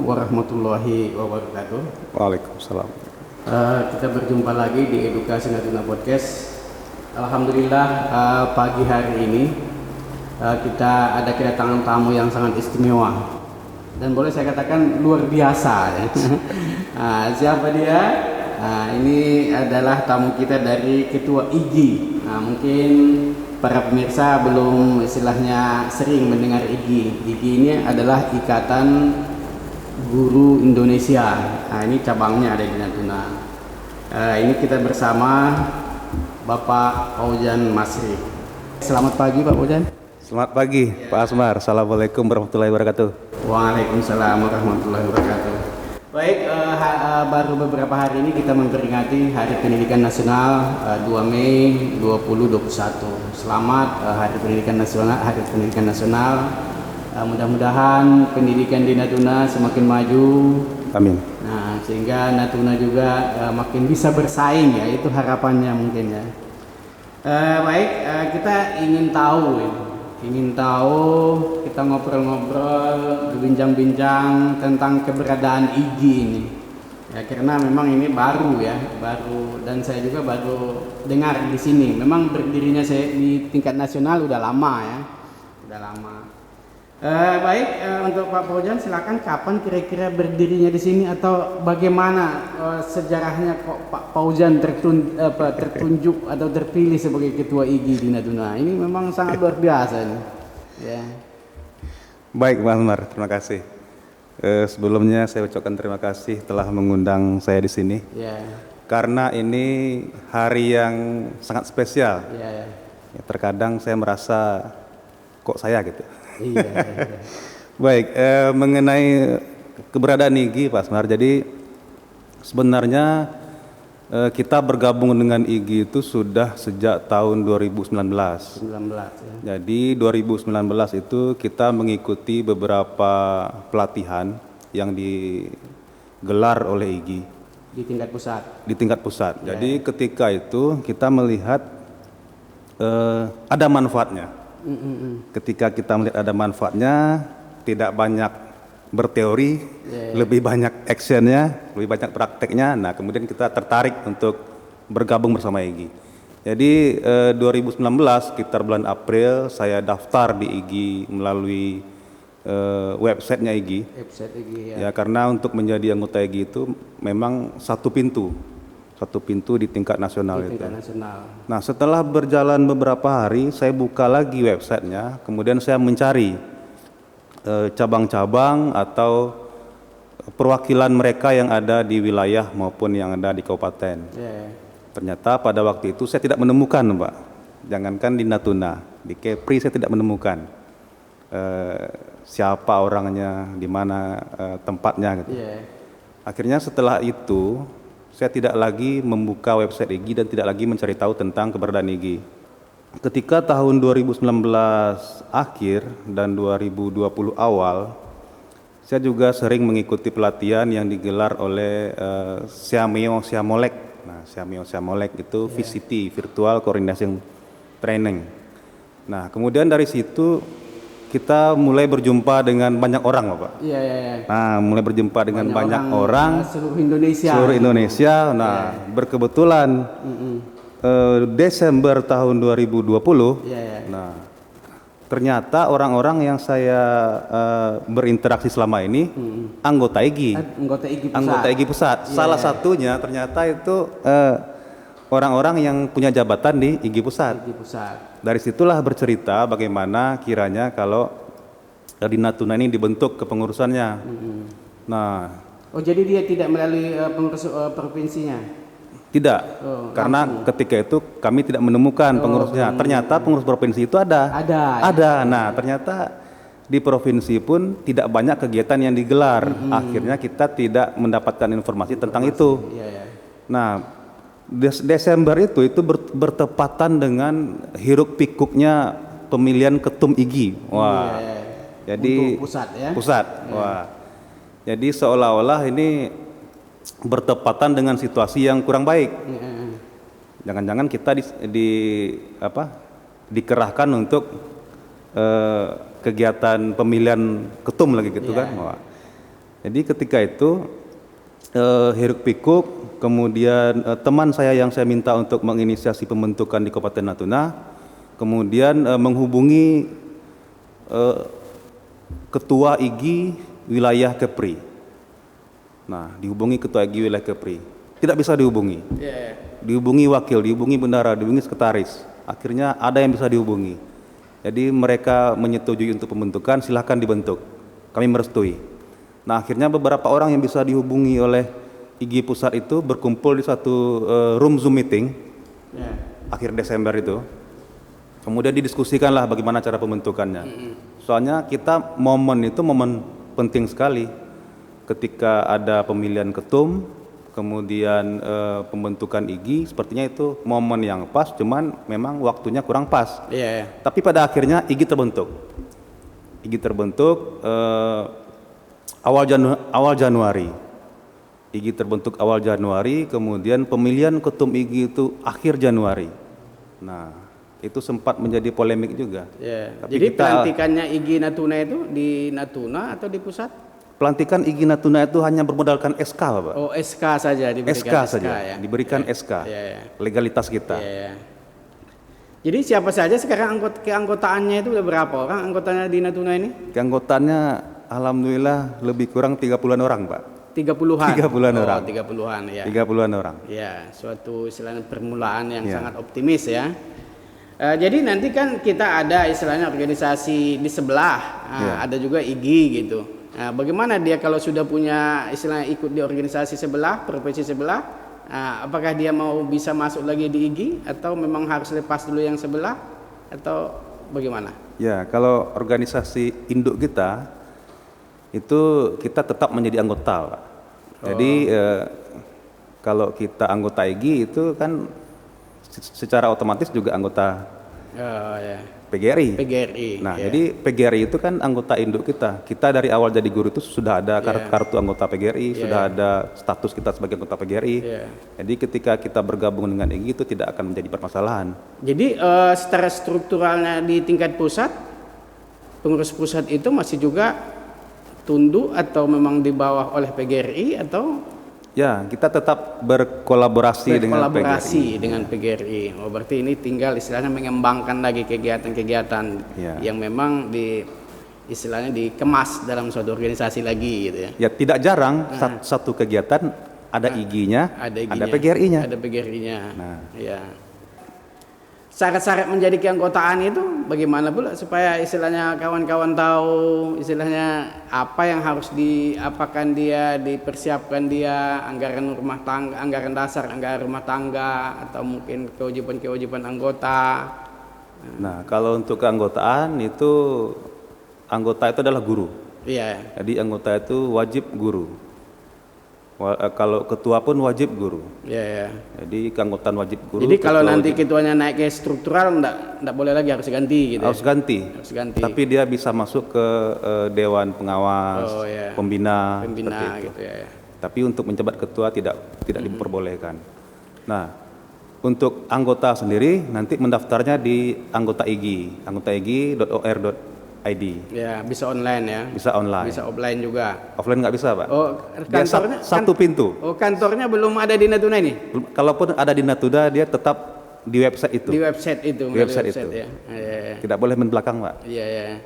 warahmatullahi wabarakatuh. Waalaikumsalam. Kita berjumpa lagi di Edukasi Natuna Podcast. Alhamdulillah pagi hari ini kita ada kedatangan tamu yang sangat istimewa dan boleh saya katakan luar biasa ya. Siapa dia? Ini adalah tamu kita dari Ketua IGI. Mungkin para pemirsa belum istilahnya sering mendengar IGI. IGI ini adalah Ikatan Guru Indonesia. Ini cabangnya ada di Natuna. Ini kita bersama Bapak Fauzan Masri. Selamat pagi Pak Fauzan. Selamat pagi Pak Asmar. Assalamualaikum warahmatullahi wabarakatuh. Waalaikumsalam warahmatullahi wabarakatuh. Baik, baru beberapa hari ini kita memperingati Hari Pendidikan Nasional 2 Mei 2021. Selamat Hari Pendidikan Nasional. Mudah-mudahan pendidikan di Natuna semakin maju. Amin. Nah, sehingga Natuna juga makin bisa bersaing ya, itu harapannya mungkin ya. Baik, kita ingin tahu, kita ngobrol-ngobrol, berbincang-bincang tentang keberadaan IGI ini. Ya, karena memang ini baru dan saya juga baru dengar di sini. Memang berdirinya saya di tingkat nasional udah lama ya, Baik, untuk Pak Fauzan silakan, kapan kira-kira berdirinya di sini atau bagaimana sejarahnya kok Pak Fauzan tertunjuk atau terpilih sebagai Ketua IGI di Natuna? Ini memang sangat luar biasa nih. Ya. Baik Pak Asmar, terima kasih. Sebelumnya saya ucapkan terima kasih telah mengundang saya di sini. Ya. Karena ini hari yang sangat spesial. Ya. Ya, terkadang saya merasa kok saya gitu. Iya. Baik, mengenai keberadaan IGI Pak Asmar, jadi sebenarnya kita bergabung dengan IGI itu sudah sejak tahun 2019. Ya. Jadi 2019 itu kita mengikuti beberapa pelatihan yang digelar oleh IGI Di tingkat pusat. Ya. Jadi ketika itu kita melihat ada manfaatnya. Ketika kita melihat ada manfaatnya, tidak banyak berteori, lebih banyak actionnya, lebih banyak prakteknya. Nah, kemudian kita tertarik untuk bergabung bersama IGI. Jadi 2019 sekitar bulan April saya daftar di IGI melalui websitenya IGI. Ya, karena untuk menjadi anggota IGI itu memang satu pintu di tingkat nasional itu. Nah, setelah berjalan beberapa hari, saya buka lagi websitenya, kemudian saya mencari cabang-cabang atau perwakilan mereka yang ada di wilayah maupun yang ada di kabupaten. Ternyata pada waktu itu saya tidak menemukan, Pak. Jangankan di Natuna, di Kepri saya tidak menemukan siapa orangnya, di mana tempatnya gitu. Akhirnya setelah itu saya tidak lagi membuka website IGI dan tidak lagi mencari tahu tentang keberadaan IGI. Ketika tahun 2019 akhir dan 2020 awal, saya juga sering mengikuti pelatihan yang digelar oleh Siameo Siamolek. Nah, Siameo Siamolek itu VCT, Virtual Coordination Training. Nah, kemudian dari situ kita mulai berjumpa dengan banyak orang, Bapak. Nah, mulai berjumpa dengan banyak orang seluruh Indonesia. Nah, berkebetulan Desember tahun 2020. Nah, ternyata orang-orang yang saya berinteraksi selama ini anggota IGI pusat. Salah satunya ternyata itu orang-orang yang punya jabatan di IGI pusat. Dari situlah bercerita bagaimana kiranya kalau di Natuna ini dibentuk kepengurusannya. Nah, jadi dia tidak melalui pengurus provinsinya? Tidak, karena ketika itu kami tidak menemukan pengurusnya. Ternyata pengurus provinsi itu ada. Nah, ternyata di provinsi pun tidak banyak kegiatan yang digelar. Akhirnya kita tidak mendapatkan informasi tentang itu. Nah, Desember itu bertepatan dengan hiruk pikuknya pemilihan ketum IGI. Jadi pusat. Jadi seolah-olah ini bertepatan dengan situasi yang kurang baik. Jangan-jangan kita dikerahkan untuk kegiatan pemilihan ketum lagi gitu kan. Jadi ketika itu hiruk pikuk, kemudian teman saya yang saya minta untuk menginisiasi pembentukan di Kabupaten Natuna, kemudian menghubungi Ketua IGI wilayah Kepri. Nah, dihubungi Ketua IGI wilayah Kepri, tidak bisa dihubungi. Dihubungi wakil, dihubungi bendara, dihubungi sekretaris. Akhirnya ada yang bisa dihubungi. Jadi mereka menyetujui untuk pembentukan, silahkan dibentuk. Kami merestui. Nah, akhirnya beberapa orang yang bisa dihubungi oleh IGI pusat itu berkumpul di satu room Zoom meeting akhir Desember itu. Kemudian didiskusikanlah bagaimana cara pembentukannya. Soalnya kita momen itu momen penting sekali. Ketika ada pemilihan ketum, kemudian pembentukan IGI, sepertinya itu momen yang pas, cuman memang waktunya kurang pas. Tapi pada akhirnya IGI terbentuk. IGI terbentuk awal Januari. IGI terbentuk awal Januari, kemudian pemilihan ketum IGI itu akhir Januari. Nah, itu sempat menjadi polemik juga. Jadi pelantikannya IGI Natuna itu di Natuna atau di pusat? Pelantikan IGI Natuna itu hanya bermodalkan SK, Pak. Oh, SK saja diberikan. SK saja, ya? Diberikan SK. Legalitas kita. Jadi siapa saja sekarang keanggotaannya itu udah berapa orang anggotanya di Natuna ini? Keanggotaannya alhamdulillah lebih kurang 30-an orang, Pak. 30-an. 30-an orang. 30-an ya. 30-an orang. Ya, suatu istilahnya permulaan yang sangat optimis ya. Jadi nanti kan kita ada istilahnya organisasi di sebelah, ada juga IGI gitu. Nah, bagaimana dia kalau sudah punya istilahnya ikut di organisasi sebelah, profesi sebelah, apakah dia mau bisa masuk lagi di IGI atau memang harus lepas dulu yang sebelah atau bagaimana? Ya, kalau organisasi induk kita itu kita tetap menjadi anggota, Pak. Jadi kalau kita anggota IGI itu kan secara otomatis juga anggota PGRI. Nah, jadi PGRI itu kan anggota induk kita. Kita dari awal jadi guru itu sudah ada kartu anggota PGRI, sudah ada status kita sebagai anggota PGRI. Jadi ketika kita bergabung dengan IGI itu tidak akan menjadi permasalahan. Jadi secara strukturalnya di tingkat pusat, pengurus pusat itu masih juga tunduk atau memang di bawah oleh PGRI atau? Ya, kita tetap berkolaborasi dengan PGRI. Oh, berarti ini tinggal istilahnya mengembangkan lagi kegiatan-kegiatan yang memang istilahnya dikemas dalam suatu organisasi lagi gitu ya. Ya, tidak jarang satu kegiatan ada IG-nya, ada PGRI-nya. Ada PGRI-nya. Nah, ya. Syarat-syarat menjadi keanggotaan itu bagaimana pula supaya istilahnya kawan-kawan tahu istilahnya apa yang harus diapakan dia, dipersiapkan dia, anggaran rumah tangga, anggaran dasar, anggaran rumah tangga atau mungkin kewajiban-kewajiban anggota. Nah, kalau untuk keanggotaan itu anggota itu adalah guru. Iya. Jadi anggota itu wajib guru. Kalau ketua pun wajib guru. Jadi keanggotaan wajib guru. Jadi kalau nanti ketuanya naik ke struktural enggak boleh lagi, harus ganti gitu. Harus ganti. Tapi dia bisa masuk ke dewan pengawas, pembina seperti itu. Gitu, Tapi untuk menjabat ketua tidak diperbolehkan. Nah, untuk anggota sendiri nanti mendaftarnya di anggota igi.or.id. Ya, bisa online ya. Bisa online. Bisa offline juga. Offline nggak bisa, Pak. Oh, kantornya satu pintu. Oh, kantornya belum ada di Natuna ini? Kalaupun ada di Natuna, dia tetap di website itu. Di website itu. Di website itu. Ya. Tidak boleh belakang, Pak. Iya.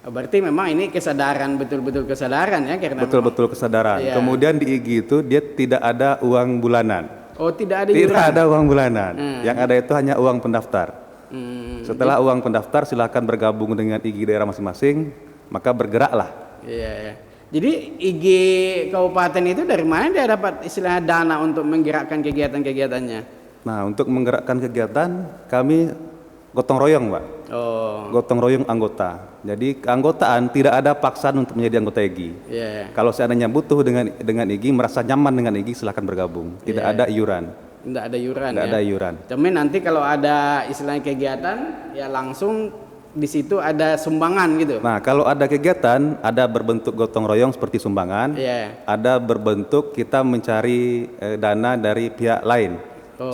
Berarti memang ini kesadaran, betul-betul kesadaran ya, karena betul-betul kesadaran. Ya. Kemudian di IG itu dia tidak ada uang bulanan. Oh, tidak ada. Tidak ada uang bulanan. Yang ada itu hanya uang pendaftar. Setelah uang pendaftar silakan bergabung dengan IG daerah masing-masing, maka bergeraklah. Iya. Jadi IG kabupaten itu dari mana dia dapat istilah dana untuk menggerakkan kegiatan-kegiatannya? Nah, untuk menggerakkan kegiatan kami gotong royong, Pak. Gotong royong anggota. Jadi keanggotaan tidak ada paksaan untuk menjadi anggota IG. Kalau seandainya butuh dengan IG, merasa nyaman dengan IG, silakan bergabung. Tidak ada iuran. Tidak ada iuran. Tidak ada iuran. Tapi nanti kalau ada istilahnya kegiatan, ya langsung di situ ada sumbangan gitu. Nah, kalau ada kegiatan, ada berbentuk gotong royong seperti sumbangan, ada berbentuk kita mencari dana dari pihak lain,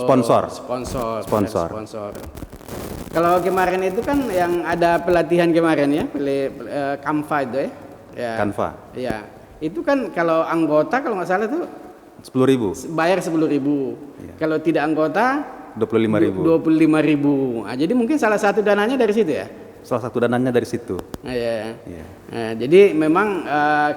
sponsor. Kalau kemarin itu kan yang ada pelatihan kemarin ya, Kamfa itu ya. Ya. Canva. Iya. Itu kan kalau anggota kalau nggak salah tuh 10.000. bayar 10.000. Iya. Kalau tidak anggota 25.000. 25.000. Nah, jadi mungkin salah satu dananya dari situ ya. Salah satu dananya dari situ. Iya. Iya. Nah, jadi memang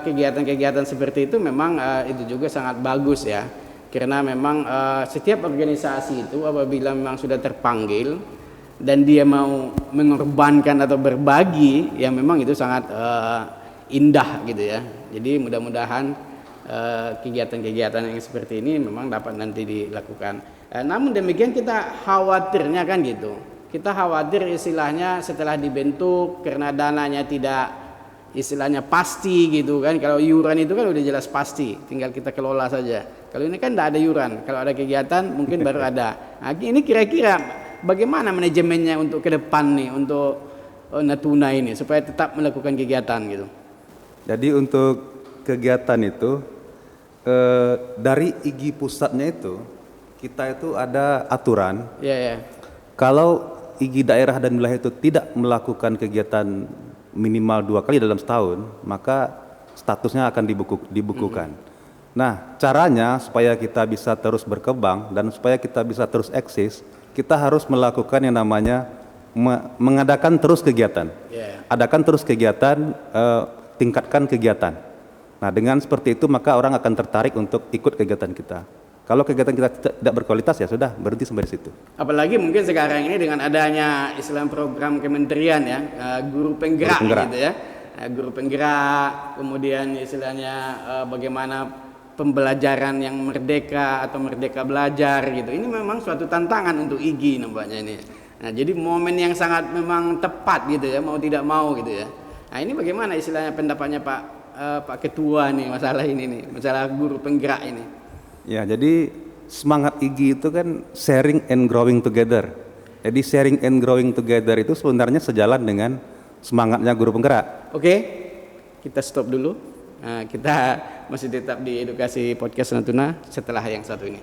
kegiatan-kegiatan seperti itu memang itu juga sangat bagus ya. Karena memang setiap organisasi itu apabila memang sudah terpanggil dan dia mau mengorbankan atau berbagi, ya memang itu sangat indah gitu ya. Jadi mudah-mudahan kegiatan-kegiatan yang seperti ini memang dapat nanti dilakukan. Namun demikian kita khawatirnya kan gitu. Kita khawatir istilahnya setelah dibentuk karena dananya tidak istilahnya pasti gitu kan. Kalau iuran itu kan udah jelas pasti, tinggal kita kelola saja. Kalau ini kan tidak ada iuran. Kalau ada kegiatan mungkin baru ada. Nah, ini kira-kira bagaimana manajemennya untuk ke depan nih untuk Natuna ini supaya tetap melakukan kegiatan gitu. Jadi untuk kegiatan itu dari IGI pusatnya itu kita itu ada aturan. Ya. Kalau IGI daerah dan wilayah itu tidak melakukan kegiatan minimal 2 kali dalam setahun, maka statusnya akan dibukukan. Nah, caranya supaya kita bisa terus berkembang dan supaya kita bisa terus eksis, kita harus melakukan yang namanya mengadakan terus kegiatan. Adakan terus kegiatan, tingkatkan kegiatan. Nah, dengan seperti itu maka orang akan tertarik untuk ikut kegiatan kita. Kalau kegiatan kita tidak berkualitas ya sudah berhenti sampai di situ. Apalagi mungkin sekarang ini dengan adanya Islam program kementerian ya, guru penggerak gitu ya. Guru penggerak, kemudian istilahnya bagaimana pembelajaran yang merdeka atau merdeka belajar gitu. Ini memang suatu tantangan untuk IGI nampaknya ini. Nah, jadi momen yang sangat memang tepat gitu ya, mau tidak mau gitu ya. Nah, ini bagaimana istilahnya pendapatnya Pak Ketua nih masalah ini nih, masalah guru penggerak ini. Ya, jadi semangat IGI itu kan sharing and growing together. Jadi sharing and growing together itu sebenarnya sejalan dengan semangatnya guru penggerak. Oke, kita stop dulu. Nah, kita masih tetap di Edukasi Podcast Natuna setelah yang satu ini.